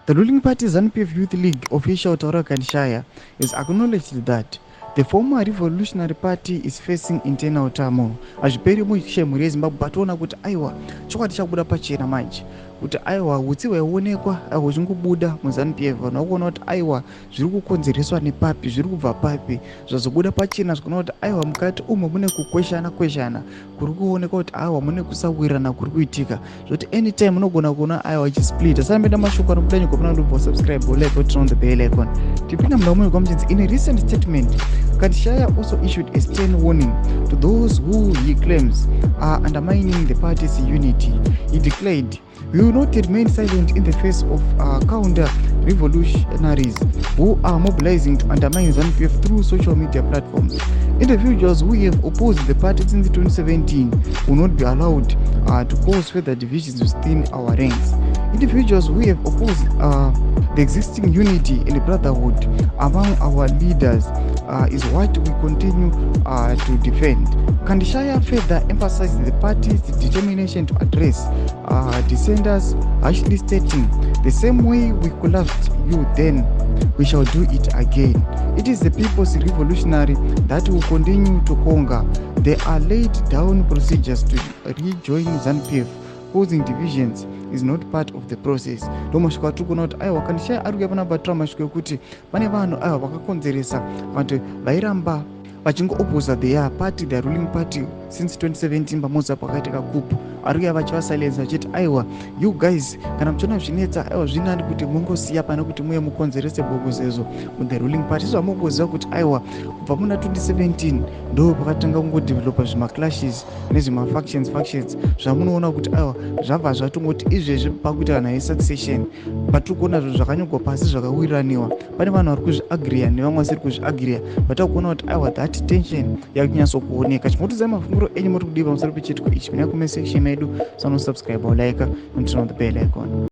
The ruling party ZANU-PF Youth League official Taura Kanshaya has acknowledged that the former Revolutionary Party is facing internal turmoil. Hazviperi muchemhuri yeZimbabwe patoona kuti aiwa chokwadi chakubuda pachena manje kuti aiwa utsi hwaionekwa huchingobuda muZANU-PF. Vanhu vakuona kuti aiwa zviri kukonzereswa nepapi, zviri kubva papi, zvazobuda pachena zvikuona kuti aiwa mukati umo mune kukweshana kuri kuonekwa kuti aiwa mune kusawirirana kuri kuitika, zvoti anytime unogona kuona aiwa ichisplit. Asambeda mashoko anobuda nyika pana ndobva subscribe like or turn on the bell icon. Tipinda mudamuni kwamuchinzi. In a recent statement, Kanshaya also issued a stern warning to those who he claims are undermining the party's unity. He declared, "We will not remain silent in the face of counter-revolutionaries who are mobilizing to undermine ZANU-PF through social media platforms. Individuals who have opposed the party since 2017 will not be allowed to cause further divisions within our ranks. Individuals who have opposed the existing unity and brotherhood among our leaders is what we continue to defend." Kanshaya further emphasized the party's determination to address dissenters, actually stating, "The same way we collapsed you then, we shall do it again. It is the people's revolutionary that will continue to conquer. There are laid down procedures to rejoin ZANU-PF. Causing divisions is not part of the process." Ndomashoko atiri kuona kuti aiwa Kanshaya ari kuuya panabatira mashoko ekuti pane vanhu aiwa vakakonzeresa vanhu vairamba vachingoopposa their party, the ruling party since 2017 pamodzi apo pakaitika coup. Ari kuuya vachivasilence vachiti aiwa you guys kana muchiona zvinetsa aiwa zvinani kuti mungosiya pane kuti muye mukonzerese bogozezo the ruling party. Izvo hamungoziva kuti aiwa kubva muna 2017 ndo pakatanga kungodevelopa zvimaclashes nezvimafactions zvamunoona kuti aiwa zvabva zvatongoti izvezvi pakuita naye succession patiri kuona zvinhu zvakanyogwa pasi zvakawiriraniwa. Pane vanhu vari kuzviagriya nevamwe vasiri kuzviagriya, vatakuona kuti aiwa that tension yakunyatsokuoneka. Chimotodzai mafunguro enyu muri kudiva pamusoro pechiitiko ichi. Mina comment section yedu, subscribe or like and turn on the bell icon.